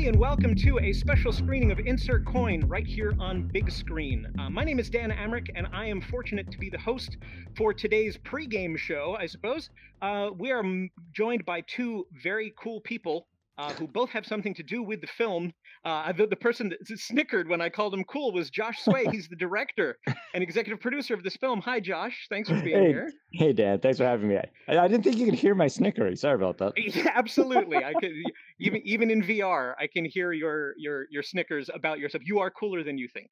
and welcome to a special screening of Insert Coin right here on Bigscreen. My name is Dan AMRICH, and I am fortunate to be the host for today's pregame show, I suppose. We are joined by two very cool people who both have something to do with the film. The person that snickered when I called him cool was Josh Sway. He's the director and executive producer of this film. Hi, Josh. Thanks for being here. Hey, Dan. Thanks for having me. I didn't think you could hear my snickering. Sorry about that. Yeah, absolutely. I could even in VR, I can hear your snickers about yourself. You are cooler than you think.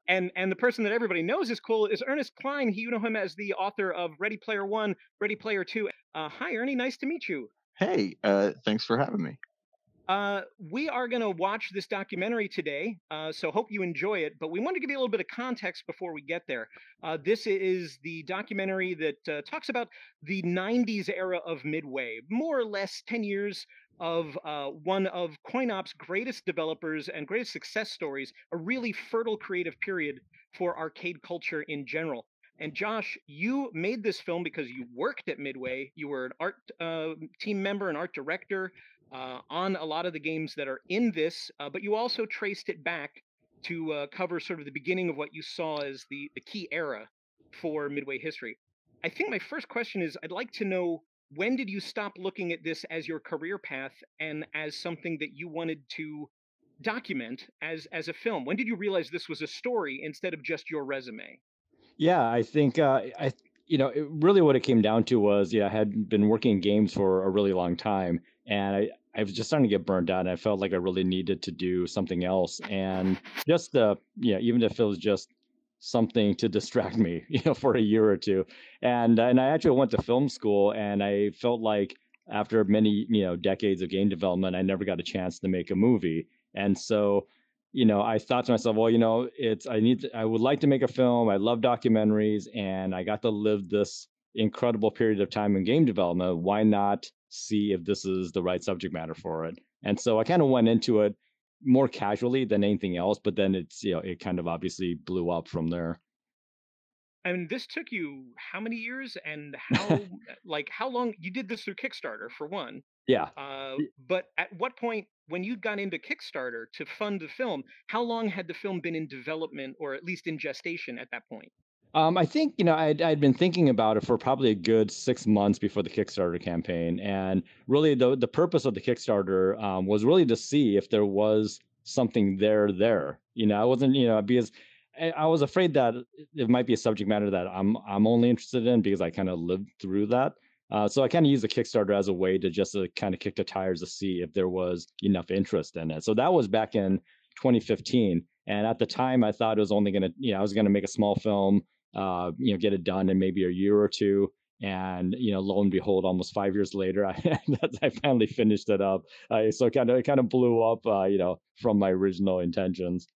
And the person that everybody knows is cool is Ernest Cline. You know him as the author of Ready Player One, Ready Player Two. Hi, Ernie. Nice to meet you. Hey, thanks for having me. We are going to watch this documentary today, so hope you enjoy it. But we want to give you a little bit of context before we get there. This is the documentary that talks about the 90s era of Midway, more or less 10 years of one of CoinOp's greatest developers and greatest success stories, a really fertile creative period for arcade culture in general. And Josh, you made this film because you worked at Midway. You were an art team member, an art director on a lot of the games that are in this, but you also traced it back to cover sort of the beginning of what you saw as the key era for Midway history. I think my first question is, I'd like to know, when did you stop looking at this as your career path and as something that you wanted to document as a film? When did you realize this was a story instead of just your resume? Yeah, I think really what it came down to was, I had been working in games for a really long time, and I was just starting to get burned out, and I felt like I really needed to do something else. And just even if it was just something to distract me, for a year or two. And I actually went to film school, and I felt like after many, decades of game development, I never got a chance to make a movie. And so I thought to myself, well, I would like to make a film. I love documentaries, and I got to live this incredible period of time in game development. Why not see if this is the right subject matter for it? And so I kind of went into it more casually than anything else, but then it kind of obviously blew up from there. I mean, this took you how many years, and how long? You did this through Kickstarter, for one. Yeah. But at what point, when you got into Kickstarter to fund the film, how long had the film been in development, or at least in gestation at that point? I think, I'd been thinking about it for probably a good 6 months before the Kickstarter campaign. And really the purpose of the Kickstarter was really to see if there was something there. I wasn't, because I was afraid that it might be a subject matter that I'm only interested in, because I kind of lived through that. So I kind of used the Kickstarter as a way to just kind of kick the tires to see if there was enough interest in it. So that was back in 2015. And at the time, I thought it was only going to, I was going to make a small film, get it done in maybe a year or two. And, lo and behold, almost 5 years later, I finally finished it up. So it kind of blew up, from my original intentions.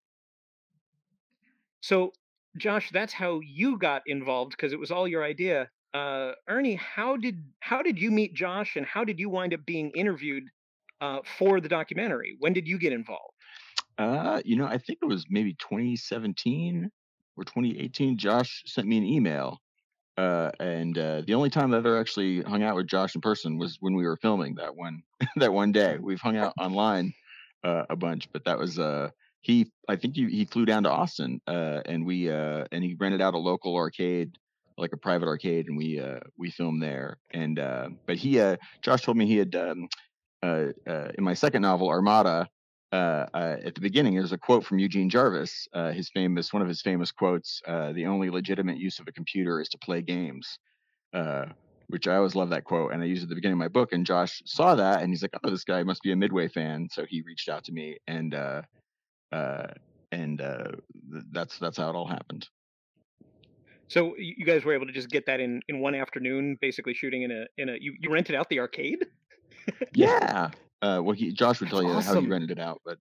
So, Josh, that's how you got involved, because it was all your idea. Ernie, how did you meet Josh, and how did you wind up being interviewed for the documentary? When did you get involved? I think it was maybe 2017 or 2018. Josh sent me an email, and the only time I've ever actually hung out with Josh in person was when we were filming that one day. We've hung out online a bunch, but that was I think he flew down to Austin, and he rented out a local arcade, like a private arcade, and we filmed there. And but Josh told me he had in my second novel, Armada, at the beginning, there's a quote from Eugene Jarvis, one of his famous quotes: "The only legitimate use of a computer is to play games," which I always love that quote, and I use it at the beginning of my book. And Josh saw that, and he's like, "Oh, this guy must be a Midway fan." So he reached out to me, and that's how it all happened. So you guys were able to just get that in one afternoon, basically shooting you rented out the arcade? Yeah. Josh would tell you awesome. how he rented it out, but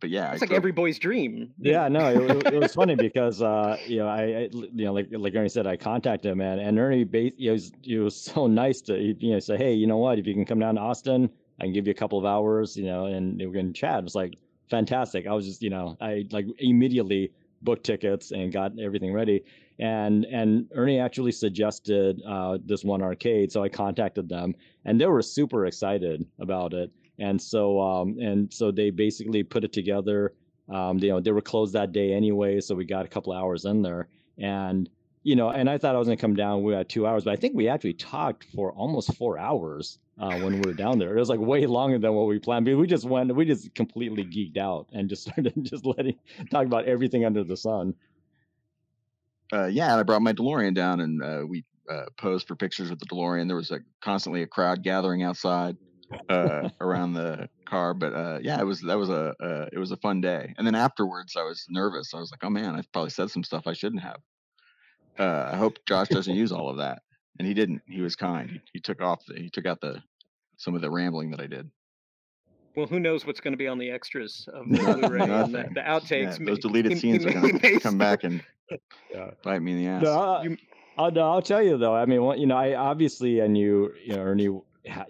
yeah, it's like every boy's dream. Yeah, no, it was funny because I like Ernie said, I contacted him, and Ernie he was so nice to say, hey, you know what, if you can come down to Austin, I can give you a couple of hours, and we're gonna chat. It was like fantastic. I was just I like immediately booked tickets and got everything ready, and Ernie actually suggested this one arcade, so I contacted them, and they were super excited about it. And so they basically put it together. They were closed that day anyway, so we got a couple hours in there. And and I thought I was going to come down. We had 2 hours, but I think we actually talked for almost 4 hours when we were down there. It was like way longer than what we planned. But we just completely geeked out and just started talk about everything under the sun. Yeah, and I brought my DeLorean down, and we posed for pictures with the DeLorean. There was constantly a crowd gathering outside around the car, but yeah, it was a fun day. And then afterwards, I was nervous. I was like, oh man, I probably said some stuff I shouldn't have. I hope Josh doesn't use all of that, and he didn't. He was kind. He took out some of the rambling that I did. Well, who knows what's going to be on the extras of the Blu-ray and the outtakes? Yeah, those deleted scenes are going to come back and bite me in the ass. No, I'll tell you though. I mean, I knew Ernie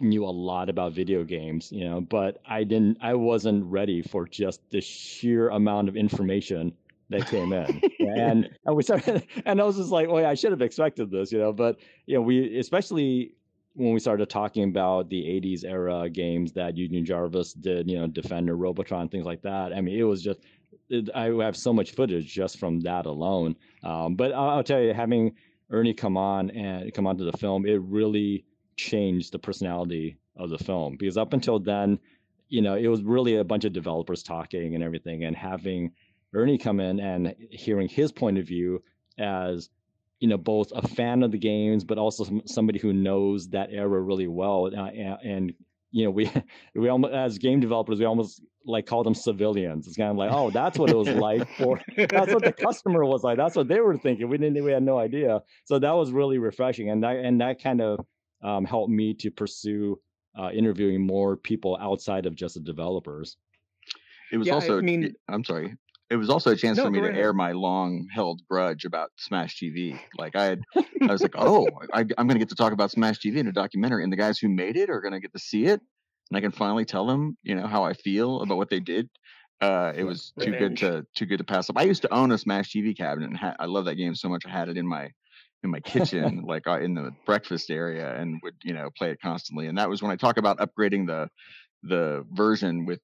knew a lot about video games, but I wasn't ready for just the sheer amount of information that came in. and we started, and I was just like, well, I should have expected this, but we, especially when we started talking about the 80s era games that Union Jarvis did, Defender, Robotron, things like that. I mean, it was just, I have so much footage just from that alone. But I'll tell you, having Ernie come onto the film, it really changed the personality of the film, because up until then, it was really a bunch of developers talking and everything, and having Ernie come in and hearing his point of view as both a fan of the games, but also somebody who knows that era really well. And we almost, as game developers, we almost like call them civilians. It's kind of like, oh, that's what it was like that's what the customer was like. That's what they were thinking. We had no idea. So that was really refreshing. And that kind of helped me to pursue interviewing more people outside of just the developers. It was I'm sorry. It was also a chance for me to air my long-held grudge about Smash TV. Like I was like, oh, I'm going to get to talk about Smash TV in a documentary, and the guys who made it are going to get to see it, and I can finally tell them, how I feel about what they did. It was too good to pass up. I used to own a Smash TV cabinet, and I love that game so much. I had it in my kitchen, like in the breakfast area, and would play it constantly. And that was when I talk about upgrading the version with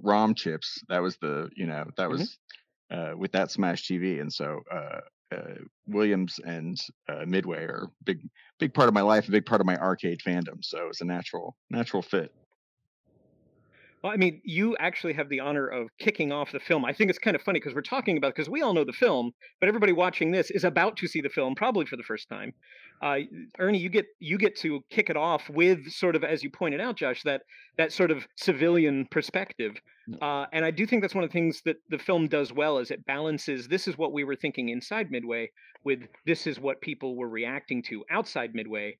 ROM chips. That was with that Smash TV. And so Williams and Midway are big part of my life, a big part of my arcade fandom. So it's a natural fit. Well, I mean, you actually have the honor of kicking off the film. I think it's kind of funny because we're talking about, because we all know the film, but everybody watching this is about to see the film probably for the first time. Ernie, you get to kick it off with sort of, as you pointed out, Josh, that sort of civilian perspective. And I do think that's one of the things that the film does well, is it balances, this is what we were thinking inside Midway with this is what people were reacting to outside Midway,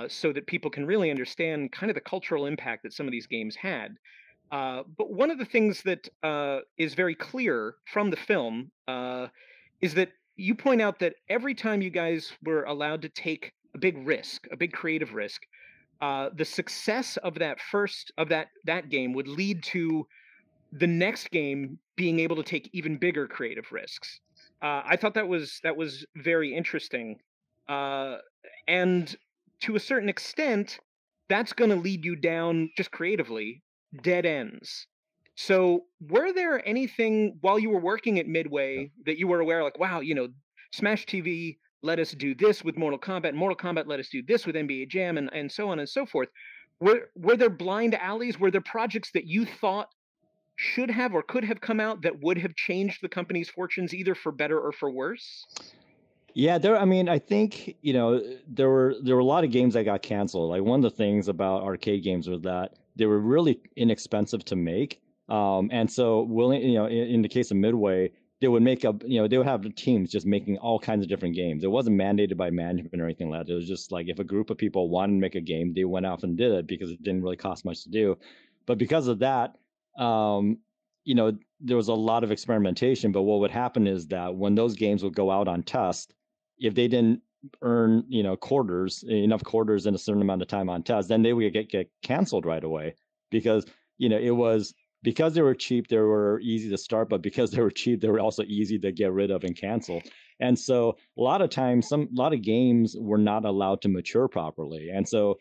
so that people can really understand kind of the cultural impact that some of these games had. But one of the things that is very clear from the film is that you point out that every time you guys were allowed to take a big risk, a big creative risk, the success of that game would lead to the next game being able to take even bigger creative risks. I thought that was very interesting, and to a certain extent, that's going to lead you down just creatively dead ends. So were there anything while you were working at Midway that you were aware, like, wow, Smash TV let us do this with Mortal Kombat, and Mortal Kombat let us do this with NBA Jam, and so on and so forth? Were there blind alleys? Were there projects that you thought should have or could have come out that would have changed the company's fortunes, either for better or for worse? Yeah, I think, there were a lot of games that got canceled. Like, one of the things about arcade games was that they were really inexpensive to make. And so in the case of Midway, they would they would have teams just making all kinds of different games. It wasn't mandated by management or anything like that. It was just like, if a group of people wanted to make a game, they went off and did it because it didn't really cost much to do. But because of that, there was a lot of experimentation. But what would happen is that when those games would go out on test, if they didn't earn enough quarters in a certain amount of time on test, then they would get canceled right away, because it was because they were cheap, they were easy to start, but because they were cheap, they were also easy to get rid of and cancel. And so a lot of times, a lot of games were not allowed to mature properly. And so,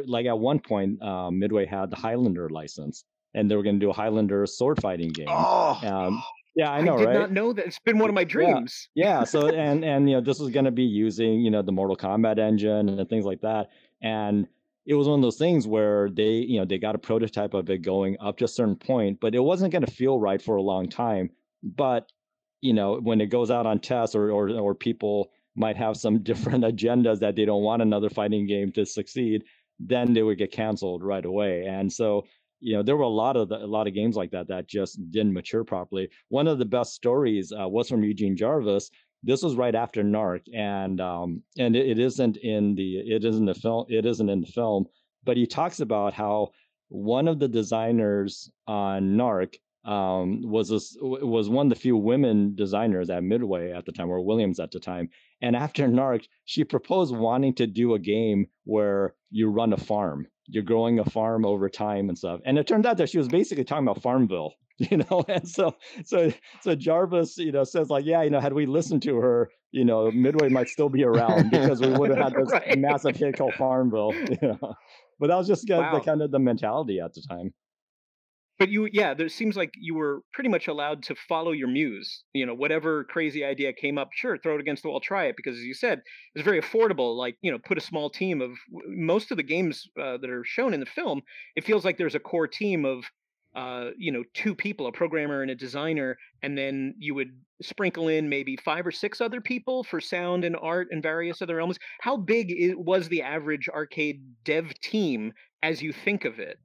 like at one point, Midway had the Highlander license, and they were going to do a Highlander sword fighting game. Oh, yeah, I I know, did right? not know that. It's been one of my dreams. Yeah. So and this was going to be using the Mortal Kombat engine and things like that. And it was one of those things where they got a prototype of it going up to a certain point, but it wasn't going to feel right for a long time. But when it goes out on tests, or people might have some different agendas that they don't want another fighting game to succeed, then they would get canceled right away. And so there were a lot of games like that just didn't mature properly. One of the best stories was from Eugene Jarvis. This was right after NARC, and it isn't in the film, but he talks about how one of the designers on NARC was one of the few women designers at Midway at the time, or Williams at the time. And after NARC, she proposed wanting to do a game where you run a farm. You're growing a farm over time and stuff. And it turned out that she was basically talking about Farmville, And so Jarvis, says like, yeah, had we listened to her, Midway might still be around because we would have had this Right. massive hit called Farmville. But that was just Wow. the kind of the mentality at the time. But there seems like you were pretty much allowed to follow your muse. Whatever crazy idea came up, sure, throw it against the wall, try it. Because as you said, it's very affordable. Like, put a small team of most of the games that are shown in the film. It feels like there's a core team of, 2 people, a programmer and a designer, and then you would sprinkle in maybe 5 or 6 other people for sound and art and various other elements. How big was the average arcade dev team as you think of it?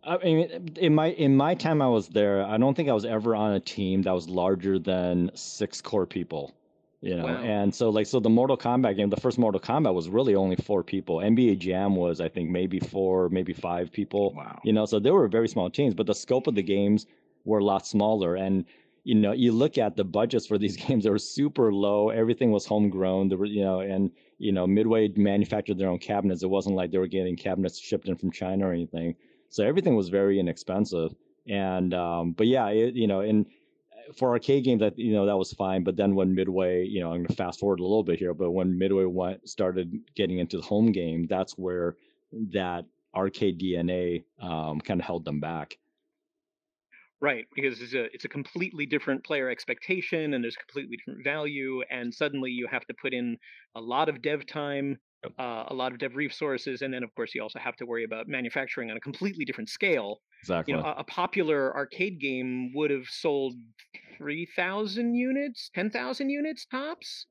I mean, in my time I was there, I don't think I was ever on a team that was larger than 6 core people. Wow. And so the Mortal Kombat game, the first Mortal Kombat was really only 4 people. NBA Jam was, I think, maybe 4, maybe 5 people. Wow. So they were very small teams, but the scope of the games were a lot smaller. And you look at the budgets for these games, they were super low. Everything was homegrown. There were, Midway manufactured their own cabinets. It wasn't like they were getting cabinets shipped in from China or anything. So everything was very inexpensive. And but yeah, and for arcade games, that was fine. But then when Midway, I'm going to fast forward a little bit here, but when Midway started getting into the home game, that's where that arcade DNA kind of held them back. Right, because it's a completely different player expectation, and there's completely different value, and suddenly you have to put in a lot of dev time, a lot of dev resources, and then of course you also have to worry about manufacturing on a completely different scale. Exactly. A popular arcade game would have sold 3,000 units, 10,000 units tops.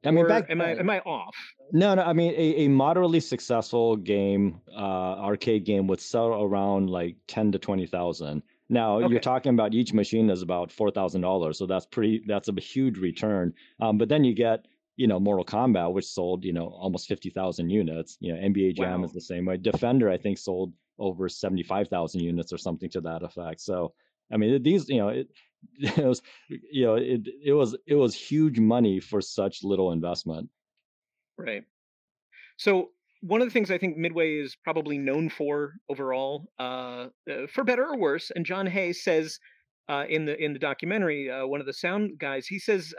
I mean, am I off? No. I mean, a moderately successful game, arcade game, would sell around like 10 to 20,000. Now You're talking about each machine is about $4,000, so that's a huge return. But then you get Mortal Kombat, which sold almost 50,000 units. NBA Jam is the same way. Defender, I think, sold over 75,000 units or something to that effect. So I mean, these it was huge money for such little investment. Right. So one of the things I think Midway is probably known for overall, for better or worse, and John Hay says in the documentary, one of the sound guys, he says,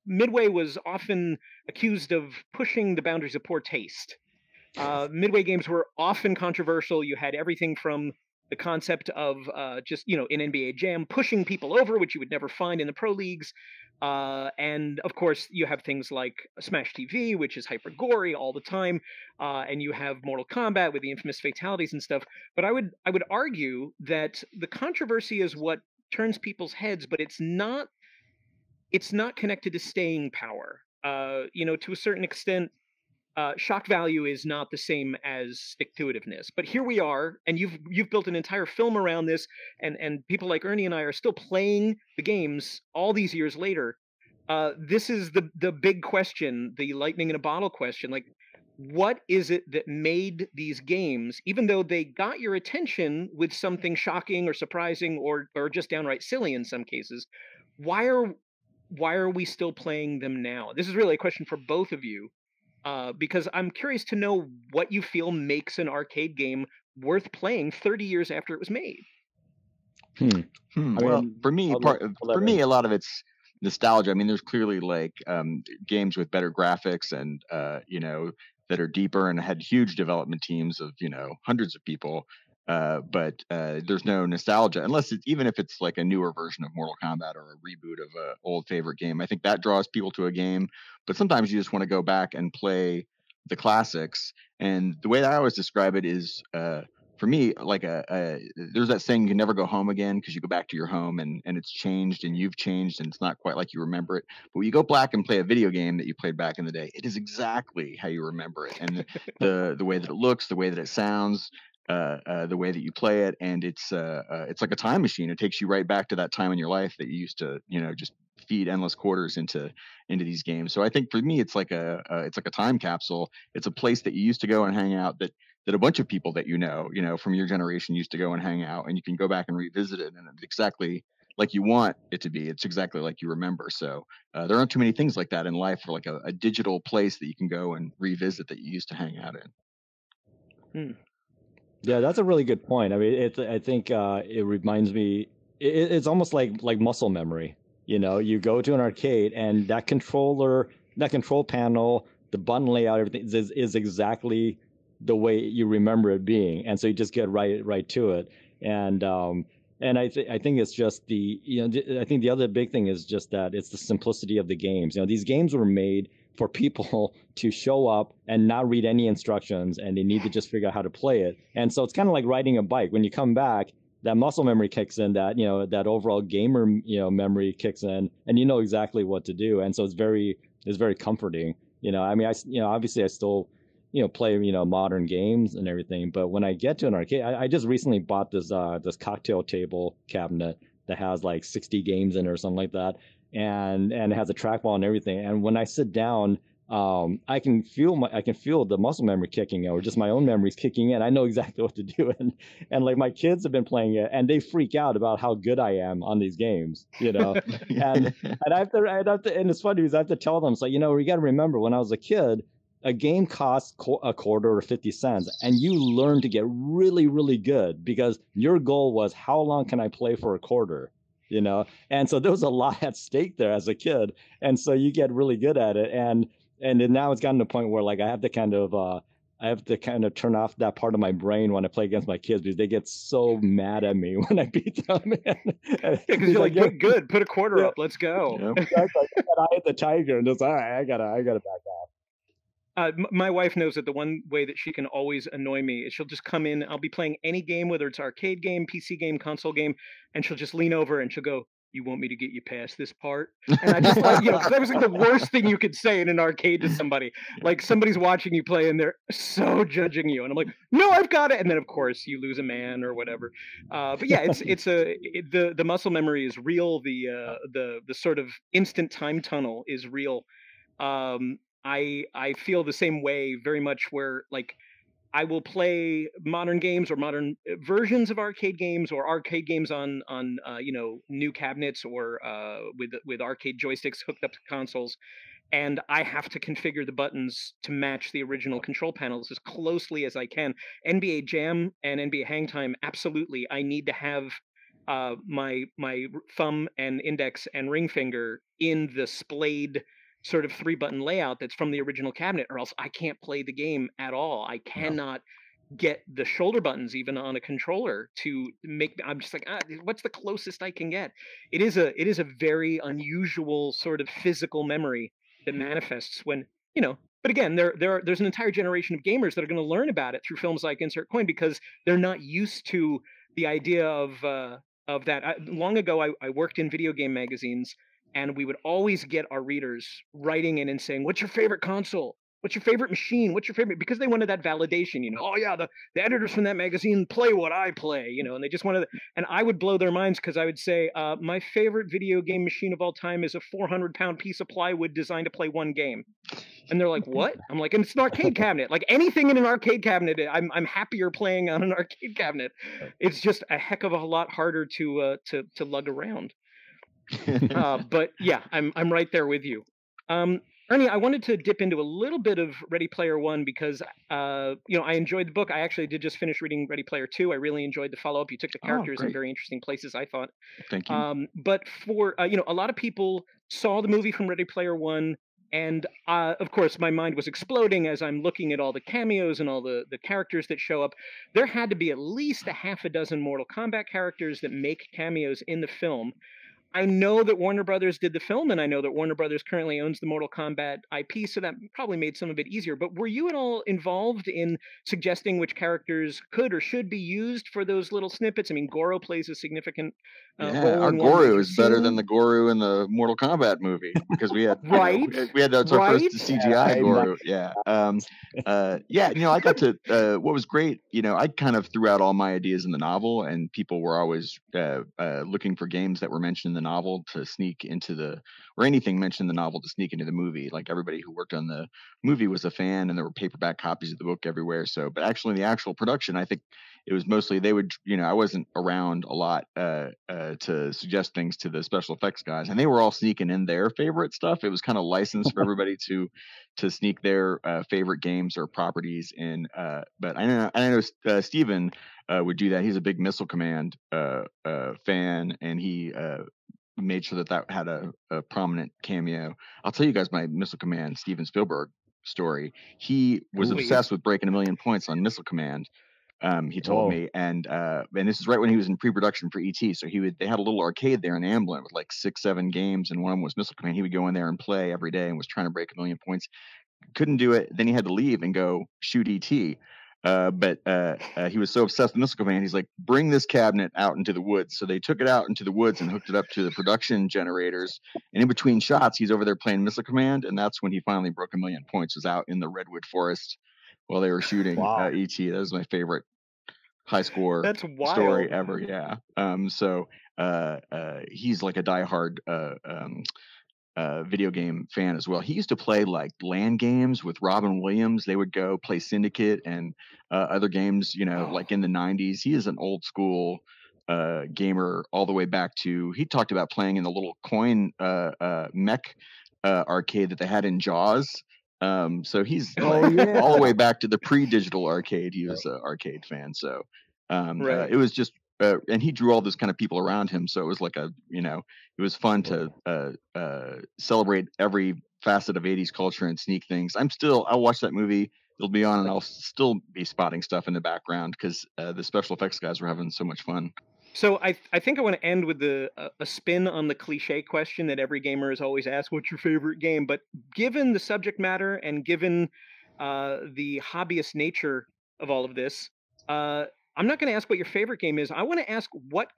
Midway was often accused of pushing the boundaries of poor taste. Midway games were often controversial. You had everything from the concept of just, in NBA Jam, pushing people over, which you would never find in the pro leagues. And of course, you have things like Smash TV, which is hyper gory all the time. And you have Mortal Kombat with the infamous fatalities and stuff. But I would argue that the controversy is what turns people's heads, but it's not connected to staying power. To a certain extent, shock value is not the same as stick-to-itiveness. But here we are, and you've built an entire film around this, and people like Ernie and I are still playing the games all these years later. This is the big question, the lightning in a bottle question. Like, what is it that made these games, even though they got your attention with something shocking or surprising or just downright silly in some cases, why are we still playing them now? This is really a question for both of you. Because I'm curious to know what you feel makes an arcade game worth playing 30 years after it was made. Well, mean, for me, a lot of it's nostalgia. I mean, there's clearly like games with better graphics and that are deeper and had huge development teams of hundreds of people. But there's no nostalgia unless even if it's like a newer version of Mortal Kombat or a reboot of an old favorite game. I think that draws people to a game. But sometimes you just want to go back and play the classics. And the way that I always describe it is, for me, like there's that saying, you can never go home again, because you go back to your home and it's changed and you've changed and it's not quite like you remember it. But when you go back and play a video game that you played back in the day, it is exactly how you remember it. And the way that it looks, the way that it sounds, the way that you play it, and it's like a time machine. It takes you right back to that time in your life that you used to just feed endless quarters into these games. So I think for me, it's like a time capsule. It's a place that you used to go and hang out, that a bunch of people that from your generation used to go and hang out, and you can go back and revisit it, and it's exactly like you want it to be. It's exactly like you remember. So there aren't too many things like that in life, for like a digital place that you can go and revisit that you used to hang out in. Yeah, that's a really good point. I mean, I think it reminds me. It's almost like muscle memory. You go to an arcade, and that control panel, the button layout, everything is exactly the way you remember it being, and so you just get right to it. And I think it's just I think the other big thing is just that it's the simplicity of the games. These games were made for people to show up and not read any instructions, and they need to just figure out how to play it. And so it's kind of like riding a bike. When you come back, that muscle memory kicks in, that that overall gamer memory kicks in, and you know exactly what to do. And so it's very comforting. I mean, obviously I still play modern games and everything, but when I get to an arcade, I just recently bought this cocktail table cabinet that has like 60 games in it or something like that, and it has a trackball and everything. And when I sit down, I can feel the muscle memory kicking in, or just my own memories kicking in. I know exactly what to do, and like my kids have been playing it, and they freak out about how good I am on these games, and I have to, and it's funny because I have to tell them, so we got to remember, when I was a kid, a game costs a quarter or 50 cents, and you learn to get really, really good because your goal was, how long can I play for a quarter? And so there was a lot at stake there as a kid, and so you get really good at it, and then now it's gotten to a point where like I have to kind of turn off that part of my brain when I play against my kids, because they get so mad at me when I beat them. Because you're like, good, put a quarter up, let's go. Exactly. I hit the tiger, and it's all right. I gotta back off. My wife knows that the one way that she can always annoy me is she'll just come in. I'll be playing any game, whether it's arcade game, PC game, console game, and she'll just lean over and she'll go, "You want me to get you past this part?" And I just like, because that was like the worst thing you could say in an arcade to somebody. Like somebody's watching you play and they're so judging you, and I'm like, "No, I've got it." And then of course you lose a man or whatever. But yeah, the muscle memory is real. The sort of instant time tunnel is real. I feel the same way very much, where like I will play modern games or modern versions of arcade games, or arcade games on new cabinets, or with arcade joysticks hooked up to consoles, and I have to configure the buttons to match the original control panels as closely as I can. NBA Jam and NBA Hang Time, absolutely. I need to have my thumb and index and ring finger in the splayed sort of 3-button layout that's from the original cabinet, or else I can't play the game at all. I cannot get the shoulder buttons even on a controller to make. I'm just like, what's the closest I can get? It is a very unusual sort of physical memory that manifests when But again, there's an entire generation of gamers that are going to learn about it through films like Insert Coin, because they're not used to the idea of that. Long ago, I worked in video game magazines, and we would always get our readers writing in and saying, "What's your favorite console? What's your favorite machine? What's your favorite?" Because they wanted that validation, "Oh yeah, the editors from that magazine play what I play," and they just wanted. And I would blow their minds, because I would say, "My favorite video game machine of all time is a 400-pound piece of plywood designed to play one game." And they're like, "What?" I'm like, "And it's an arcade cabinet. Like anything in an arcade cabinet, I'm happier playing on an arcade cabinet. It's just a heck of a lot harder to lug around." But yeah, I'm right there with you. All Ernie, I wanted to dip into a little bit of Ready Player One because, I enjoyed the book. I actually did just finish reading Ready Player Two. I really enjoyed the follow-up. You took the Oh, characters in great. very interesting places, I thought. Thank you. But for, a lot of people saw the movie from Ready Player One, and of course, my mind was exploding as I'm looking at all the cameos and all the characters that show up. There had to be at least a half a dozen Mortal Kombat characters that make cameos in the film. I know that Warner Brothers did the film, and I know that Warner Brothers currently owns the Mortal Kombat IP, so that probably made some of it easier. But were you at all involved in suggesting which characters could or should be used for those little snippets? I mean, Goro plays a significant Yeah, role our in one Goro major is better than the scene. Goro in the Mortal Kombat movie because we had, Right, we had that's our first right. CGI Goro. Yeah. Yeah. I got to. What was great, I kind of threw out all my ideas in the novel, and people were always looking for games that were mentioned in the novel to sneak into or anything mentioned in the novel to sneak into the movie. Like everybody who worked on the movie was a fan, and there were paperback copies of the book everywhere. So, but actually, in the actual production, I think it was mostly they would, I wasn't around a lot to suggest things to the special effects guys, and they were all sneaking in their favorite stuff. It was kind of licensed for everybody to sneak their favorite games or properties in. But I know Steven would do that. He's a big Missile Command fan, and he made sure that had a prominent cameo. I'll tell you guys my Missile Command Steven Spielberg story. He was obsessed with breaking 1 million points on Missile Command. He told me, and this is right when he was in pre-production for ET. So they had a little arcade there in Amblin with like 6-7 games, and one of them was Missile Command. He would go in there and play every day, and was trying to break 1 million points. Couldn't do it. Then he had to leave and go shoot ET. But he was so obsessed with Missile Command, he's like, bring this cabinet out into the woods. So they took it out into the woods and hooked it up to the production generators. And in between shots, he's over there playing Missile Command, and that's when he finally broke 1 million points. Was out in the redwood forest while they were shooting ET. That was my favorite high score story ever. Yeah. So he's like a diehard video game fan as well. He used to play like LAN games with Robin Williams. They would go play Syndicate and other games, like in the 90s. He is an old school gamer all the way back to, he talked about playing in the little coin mech arcade that they had in Jaws. So he's all the way back to the pre-digital arcade. He was an arcade fan. So it was just, and he drew all those kind of people around him. So it was like it was fun to celebrate every facet of 80s culture and sneak things. I'll watch that movie. It'll be on, and I'll still be spotting stuff in the background because the special effects guys were having so much fun. So I think I want to end with a spin on the cliche question that every gamer is always asked, what's your favorite game? But given the subject matter and given the hobbyist nature of all of this, I'm not going to ask what your favorite game is. I want to ask what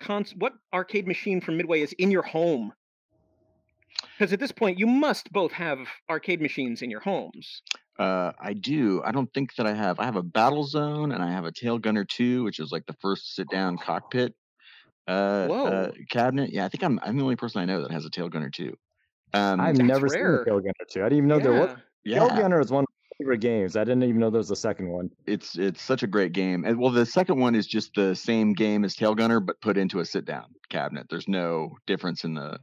arcade machine from Midway is in your home. Because at this point, you must both have arcade machines in your homes. I do. I don't think that I have. I have a Battlezone, and I have a Tail Gunner 2, which is like the first sit-down cockpit cabinet. Yeah, I think I'm the only person I know that has a Tail Gunner 2. I've never seen a Tail Gunner 2. I didn't even know there was. Yeah. Tail Gunner is one of my favorite games. I didn't even know there was a second one. It's such a great game. And well, the second one is just the same game as Tail Gunner, but put into a sit-down cabinet. There's no difference in the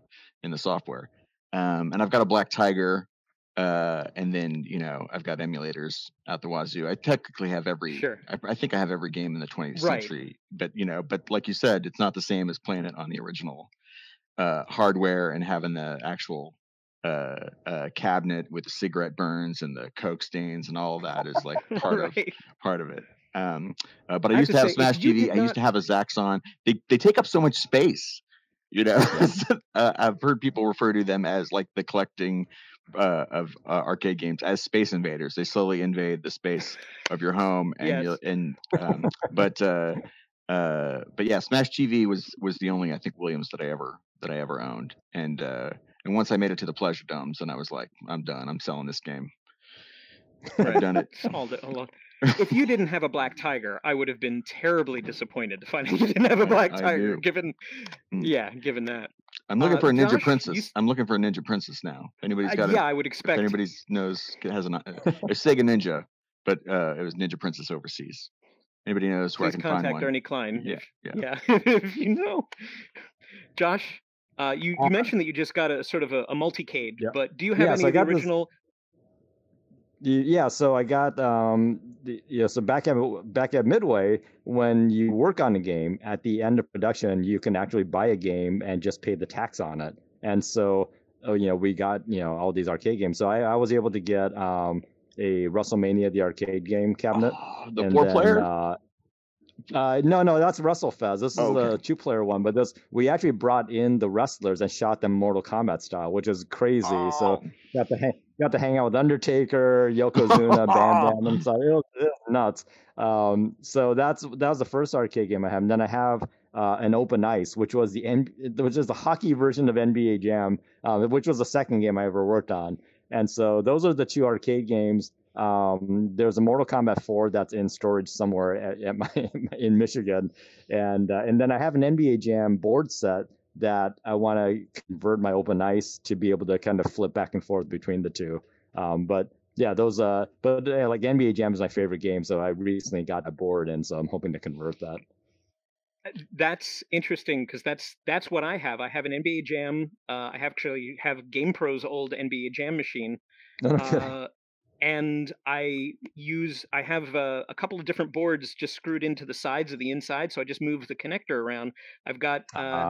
software. And I've got a Black Tiger. And then I've got emulators out the wazoo. I technically have every. Sure. I think I have every game in the 20th century. But but like you said, it's not the same as playing it on the original hardware and having the actual cabinet with the cigarette burns and the coke stains and all of that is like part of it. But I used to have Smash TV. I used to have a Zaxxon. They take up so much space. I've heard people refer to them as like the collecting of arcade games as space invaders. They slowly invade the space of your home, and but yeah, Smash TV was the only, I think, Williams that I ever owned, and once I made it to the Pleasure Domes, and I was like, I'm done. I'm selling this game. I've done it. Hold on. If you didn't have a Black Tiger, I would have been terribly disappointed to find out you didn't have a Black Tiger. Given that. I'm looking for a Ninja Princess. I'm looking for a Ninja Princess now. If anybody's got I would expect. If anybody knows, has it's Sega Ninja, but it was Ninja Princess overseas. Anybody knows where I can find one? Contact Ernie CLINE. Yeah. If you know. Josh, you mentioned that you just got a sort of a multi-cade, but do you have any of the original Yeah, so I got so back at Midway, when you work on a game, at the end of production, you can actually buy a game and just pay the tax on it. And so, we got all these arcade games. So I was able to get a WrestleMania the arcade game cabinet, the and 4-player. No, that's WrestleFest. This is okay. the 2-player one, but we actually brought in the wrestlers and shot them Mortal Kombat style, which is crazy. So got to hang out with Undertaker, Yokozuna, Bam Bam, and so it was nuts. So that was the first arcade game I have. And then I have an Open Ice, which was which is the hockey version of NBA Jam, which was the second game I ever worked on. And so those are the two arcade games. There's a Mortal Kombat 4 that's in storage somewhere in Michigan, and then I have an NBA Jam board set that I want to convert my Open Ice to be able to kind of flip back and forth between the two. But yeah, those like NBA Jam is my favorite game, so I recently got a board, and so I'm hoping to convert that. That's interesting because that's what I have. I have an NBA Jam. I actually have GamePro's old NBA Jam machine. Okay. And I have a couple of different boards just screwed into the sides of the inside, so I just move the connector around. I've got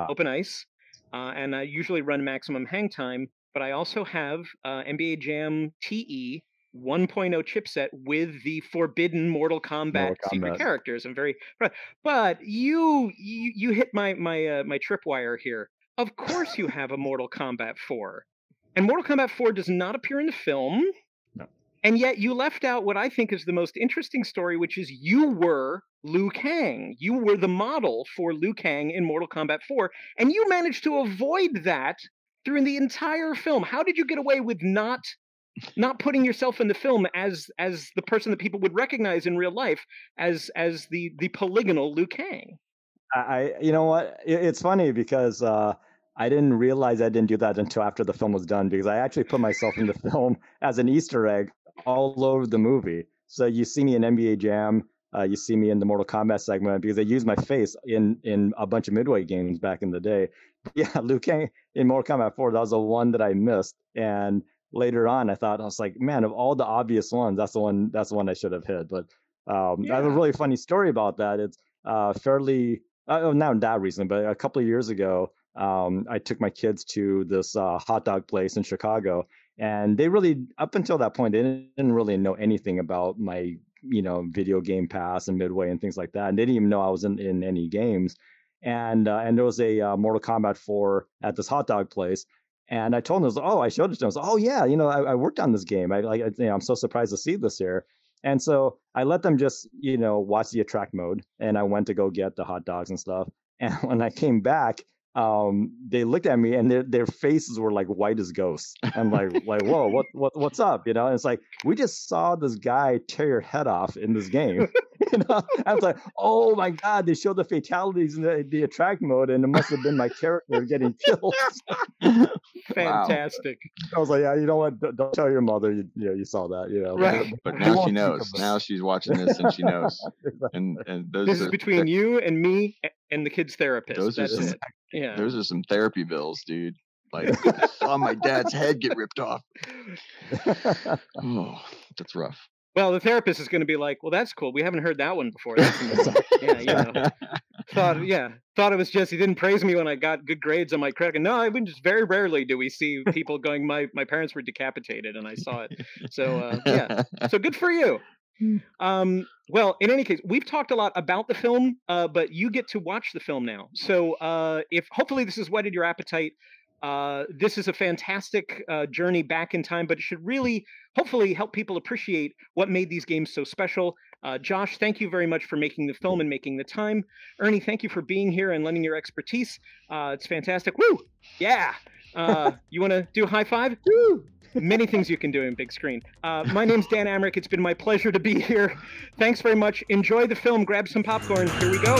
Open Ice, and I usually run maximum hang time, but I also have NBA Jam TE 1.0 chipset with the forbidden Mortal Kombat secret characters. I'm very, but you hit my tripwire here. Of course you have a Mortal Kombat 4, and Mortal Kombat 4 does not appear in the film. And yet you left out what I think is the most interesting story, which is you were Liu Kang. You were the model for Liu Kang in Mortal Kombat 4, and you managed to avoid that through the entire film. How did you get away with not putting yourself in the film as the person that people would recognize in real life as the polygonal Liu Kang? You know what? It's funny because I didn't realize I didn't do that until after the film was done, because I actually put myself in the film as an Easter egg all over the movie. So you see me in NBA Jam, you see me in the Mortal Kombat segment, because they used my face in a bunch of Midway games back in the day. But yeah, Liu Kang in Mortal Kombat 4, that was the one that I missed. And later on, I was like, man, of all the obvious ones, that's the one I should have hit. But I have a really funny story about that. It's fairly not that recently, but a couple of years ago, I took my kids to this hot dog place in Chicago, and they really, up until that point, they didn't really know anything about my, video game pass and Midway and things like that. And they didn't even know I was in any games. And there was a Mortal Kombat 4 at this hot dog place. And I told them, I showed it to them. I was like, oh yeah, I worked on this game. I'm so surprised to see this here. And so I let them just, watch the attract mode, and I went to go get the hot dogs and stuff. And when I came back, they looked at me, and their faces were like white as ghosts. I'm like, whoa, what's up? And it's like, we just saw this guy tear your head off in this game. I was like, oh my God, they showed the fatalities in the attract mode, and it must have been my character getting killed. Fantastic. Wow. I was like, yeah, you know what? Don't tell your mother you saw that. Right. But now she knows. Now she's watching this and she knows. And this is between you and me and the kid's therapist. That's it. Yeah. Those are some therapy bills, dude. Like, saw my dad's head get ripped off. Oh, that's rough. Well, the therapist is going to be like, well, that's cool. We haven't heard that one before. Thought it was just, he didn't praise me when I got good grades on my credit. No, I mean, just very rarely do we see people going, my parents were decapitated and I saw it. So, so good for you. Well, in any case, we've talked a lot about the film, but you get to watch the film now. So if hopefully this has whetted your appetite, this is a fantastic journey back in time, but it should really, hopefully, help people appreciate what made these games so special. Josh, thank you very much for making the film and making the time. Ernie, thank you for being here and lending your expertise. It's fantastic. Woo! Yeah! You want to do a high five? Woo! Many things you can do in big screen. My name's Dan AMRICH. It's been my pleasure to be here. Thanks very much. Enjoy the film. Grab some popcorn. Here we go.